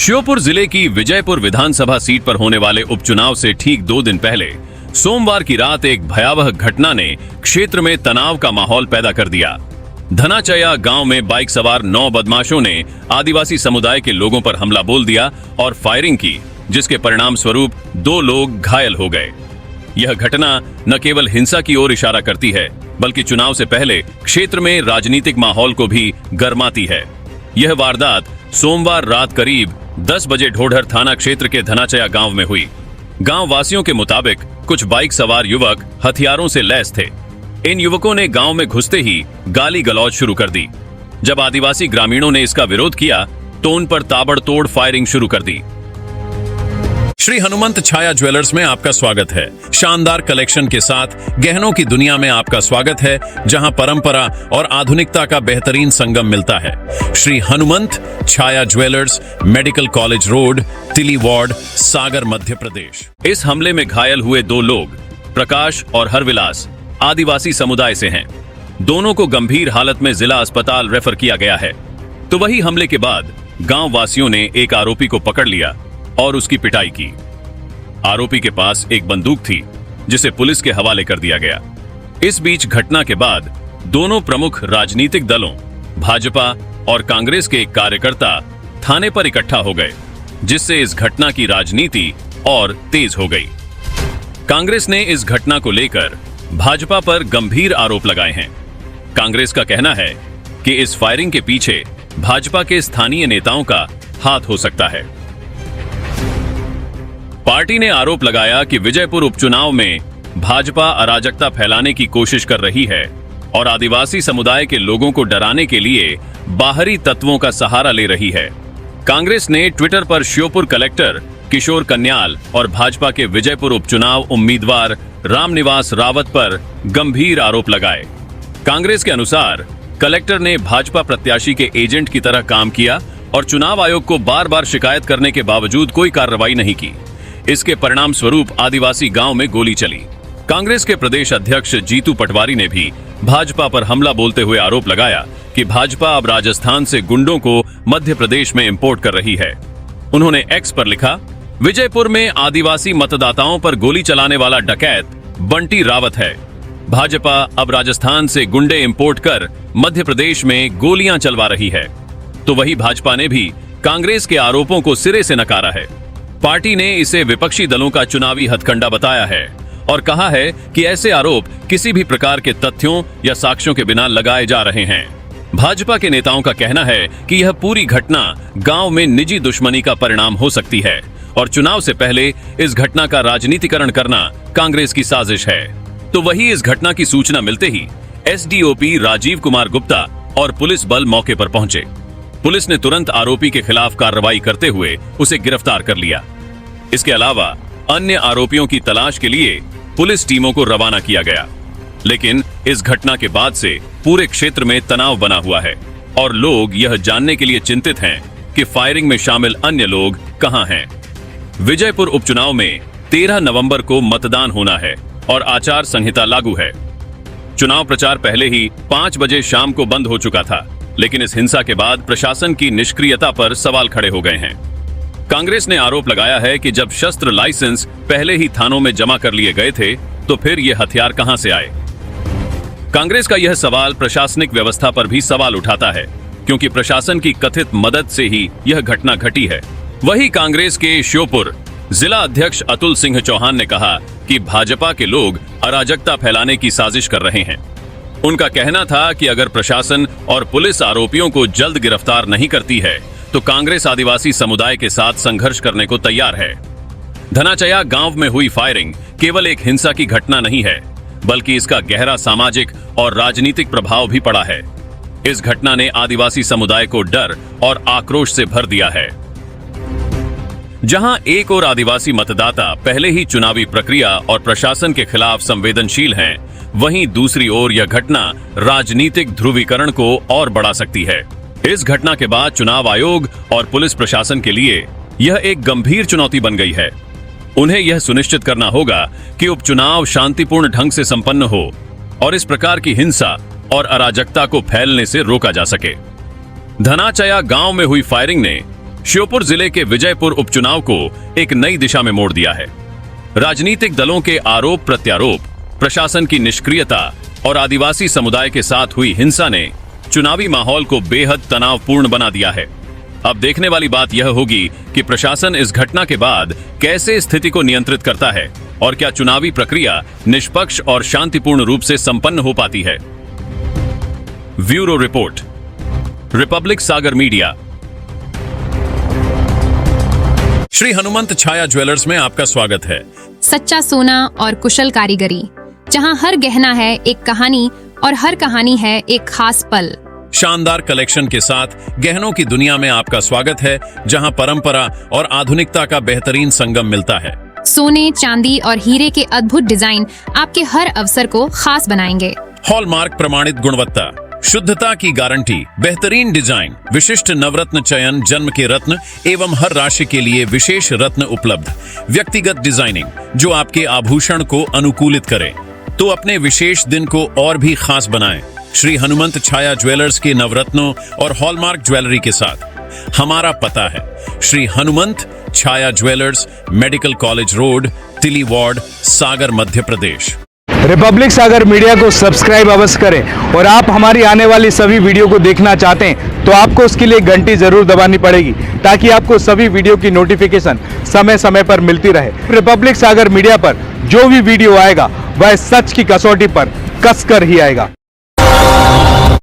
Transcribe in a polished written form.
श्योपुर जिले की विजयपुर विधानसभा सीट पर होने वाले उपचुनाव से ठीक 2 दिन पहले सोमवार की रात एक भयावह घटना ने क्षेत्र में तनाव का माहौल पैदा कर दिया। धनाचया गांव में बाइक सवार 9 बदमाशों ने आदिवासी समुदाय के लोगों पर हमला बोल दिया और फायरिंग की, जिसके परिणाम स्वरूप 2 लोग घायल हो गए। यह घटना न केवल हिंसा की ओर इशारा करती है, बल्कि चुनाव से पहले क्षेत्र में राजनीतिक माहौल को भी गरमाती है। यह वारदात सोमवार रात करीब 10 बजे ढोढर थाना क्षेत्र के धनाचया गांव में हुई। गांव वासियों के मुताबिक कुछ बाइक सवार युवक हथियारों से लैस थे। इन युवकों ने गांव में घुसते ही गाली गलौज शुरू कर दी। जब आदिवासी ग्रामीणों ने इसका विरोध किया तो उन पर ताबड़तोड़ फायरिंग शुरू कर दी। श्री हनुमंत छाया ज्वेलर्स में आपका स्वागत है। शानदार कलेक्शन के साथ गहनों की दुनिया में आपका स्वागत है, जहां परंपरा और आधुनिकता का बेहतरीन संगम मिलता है। श्री हनुमंत छाया ज्वेलर्स, मेडिकल कॉलेज रोड, तिली वार्ड, सागर, मध्य प्रदेश। इस हमले में घायल हुए 2 लोग प्रकाश और हरविलास आदिवासी समुदाय से हैं। दोनों को गंभीर हालत में जिला अस्पताल रेफर किया गया है। तो वही हमले के बाद गांव वासियों ने एक आरोपी को पकड़ लिया और उसकी पिटाई की। आरोपी के पास एक बंदूक थी, जिसे पुलिस के हवाले कर दिया गया। इस बीच घटना के बाद दोनों प्रमुख राजनीतिक दलों भाजपा और कांग्रेस के कार्यकर्ता थाने पर इकट्ठा हो गए, जिससे इस घटना की राजनीति और तेज हो गई। कांग्रेस ने इस घटना को लेकर भाजपा पर गंभीर आरोप लगाए हैं। कांग्रेस का कहना है कि इस फायरिंग के पीछे भाजपा के स्थानीय नेताओं का हाथ हो सकता है। पार्टी ने आरोप लगाया कि विजयपुर उपचुनाव में भाजपा अराजकता फैलाने की कोशिश कर रही है और आदिवासी समुदाय के लोगों को डराने के लिए बाहरी तत्वों का सहारा ले रही है। कांग्रेस ने ट्विटर पर श्योपुर कलेक्टर किशोर कन्याल और भाजपा के विजयपुर उपचुनाव उम्मीदवार रामनिवास रावत पर गंभीर आरोप लगाए। कांग्रेस के अनुसार कलेक्टर ने भाजपा प्रत्याशी के एजेंट की तरह काम किया और चुनाव आयोग को बार बार शिकायत करने के बावजूद कोई कार्रवाई नहीं की। इसके परिणाम स्वरूप आदिवासी गांव में गोली चली। कांग्रेस के प्रदेश अध्यक्ष जीतू पटवारी ने भी भाजपा पर हमला बोलते हुए आरोप लगाया कि भाजपा अब राजस्थान से गुंडों को मध्य प्रदेश में इंपोर्ट कर रही है। उन्होंने एक्स पर लिखा, विजयपुर में आदिवासी मतदाताओं पर गोली चलाने वाला डकैत बंटी रावत है। भाजपा अब राजस्थान से गुंडे इंपोर्ट कर मध्य प्रदेश में गोलियां चलवा रही है। तो वही भाजपा ने भी कांग्रेस के आरोपों को सिरे से नकारा है। पार्टी ने इसे विपक्षी दलों का चुनावी हथकंडा बताया है और कहा है कि ऐसे आरोप किसी भी प्रकार के तथ्यों या साक्ष्यों के बिना लगाए जा रहे हैं। भाजपा के नेताओं का कहना है कि यह पूरी घटना गांव में निजी दुश्मनी का परिणाम हो सकती है और चुनाव से पहले इस घटना का राजनीतिकरण करना कांग्रेस की साजिश है। तो वही इस घटना की सूचना मिलते ही एसडीओपी राजीव कुमार गुप्ता और पुलिस बल मौके पर पहुंचे। पुलिस ने तुरंत आरोपी के खिलाफ कार्रवाई करते हुए उसे गिरफ्तार कर लिया। इसके अलावा अन्य आरोपियों की तलाश के लिए पुलिस टीमों को रवाना किया गया। लेकिन इस घटना के बाद से पूरे क्षेत्र में तनाव बना हुआ है और लोग यह जानने के लिए चिंतित हैं कि फायरिंग में शामिल अन्य लोग कहां हैं। विजयपुर उपचुनाव में 13 नवंबर को मतदान होना है और आचार संहिता लागू है। चुनाव प्रचार पहले ही 5 बजे शाम को बंद हो चुका था, लेकिन इस हिंसा के बाद प्रशासन की निष्क्रियता पर सवाल खड़े हो गए हैं। कांग्रेस ने आरोप लगाया है कि जब शस्त्र लाइसेंस पहले ही थानों में जमा कर लिए गए थे, तो फिर ये हथियार कहां से आए। कांग्रेस का यह सवाल प्रशासनिक व्यवस्था पर भी सवाल उठाता है, क्योंकि प्रशासन की कथित मदद से ही यह घटना घटी है। वही कांग्रेस के श्योपुर जिला अध्यक्ष अतुल सिंह चौहान ने कहा कि भाजपा के लोग अराजकता फैलाने की साजिश कर रहे हैं। उनका कहना था कि अगर प्रशासन और पुलिस आरोपियों को जल्द गिरफ्तार नहीं करती है तो कांग्रेस आदिवासी समुदाय के साथ संघर्ष करने को तैयार है। धनाचया गांव में हुई फायरिंग केवल एक हिंसा की घटना नहीं है, बल्कि इसका गहरा सामाजिक और राजनीतिक प्रभाव भी पड़ा है। इस घटना ने आदिवासी समुदाय को डर और आक्रोश से भर दिया है। जहां एक और आदिवासी मतदाता पहले ही चुनावी प्रक्रिया और प्रशासन के खिलाफ संवेदनशील हैं, वहीं दूसरी ओर यह घटना राजनीतिक ध्रुवीकरण को और बढ़ा सकती है। इस घटना के बाद चुनाव आयोग और पुलिस प्रशासन के लिए यह एक गंभीर चुनौती बन गई है। उन्हें यह सुनिश्चित करना होगा कि उपचुनाव शांतिपूर्ण ढंग से संपन्न हो और इस प्रकार की हिंसा और अराजकता को फैलने से रोका जा सके। धनाचया गांव में हुई फायरिंग ने श्योपुर जिले के विजयपुर उपचुनाव को एक नई दिशा में मोड़ दिया है। राजनीतिक दलों के आरोप प्रत्यारोप, प्रशासन की निष्क्रियता और आदिवासी समुदाय के साथ हुई हिंसा ने चुनावी माहौल को बेहद तनावपूर्ण बना दिया है। अब देखने वाली बात यह होगी कि प्रशासन इस घटना के बाद कैसे स्थिति को नियंत्रित करता है और क्या चुनावी प्रक्रिया निष्पक्ष और शांतिपूर्ण रूप से संपन्न हो पाती है। ब्यूरो रिपोर्ट, रिपब्लिक सागर मीडिया। श्री हनुमंत छाया ज्वेलर्स में आपका स्वागत है। सच्चा सोना और कुशल कारीगरी, जहां हर गहना है एक कहानी और हर कहानी है एक खास पल। शानदार कलेक्शन के साथ गहनों की दुनिया में आपका स्वागत है, जहां परंपरा और आधुनिकता का बेहतरीन संगम मिलता है। सोने, चांदी और हीरे के अद्भुत डिजाइन आपके हर अवसर को खास बनाएंगे। हॉलमार्क प्रमाणित गुणवत्ता, शुद्धता की गारंटी, बेहतरीन डिजाइन, विशिष्ट नवरत्न चयन, जन्म के रत्न एवं हर राशि के लिए विशेष रत्न उपलब्ध, व्यक्तिगत डिजाइनिंग जो आपके आभूषण को अनुकूलित करे तो अपने विशेष दिन को और भी खास बनाएं। श्री हनुमंत छाया ज्वेलर्स के नवरत्नों और हॉलमार्क ज्वेलरी के साथ हमारा पता है श्री हनुमंत छाया ज्वेलर्स, मेडिकल कॉलेज रोड, तिली वार्ड, सागर, मध्य प्रदेश। रिपब्लिक सागर मीडिया को सब्सक्राइब अवश्य करें और आप हमारी आने वाली सभी वीडियो को देखना चाहते हैं तो आपको उसके लिए घंटी जरूर दबानी पड़ेगी ताकि आपको सभी वीडियो की नोटिफिकेशन समय समय पर मिलती रहे। रिपब्लिक सागर मीडिया पर जो भी वीडियो आएगा वह सच की कसौटी पर कसकर ही आएगा।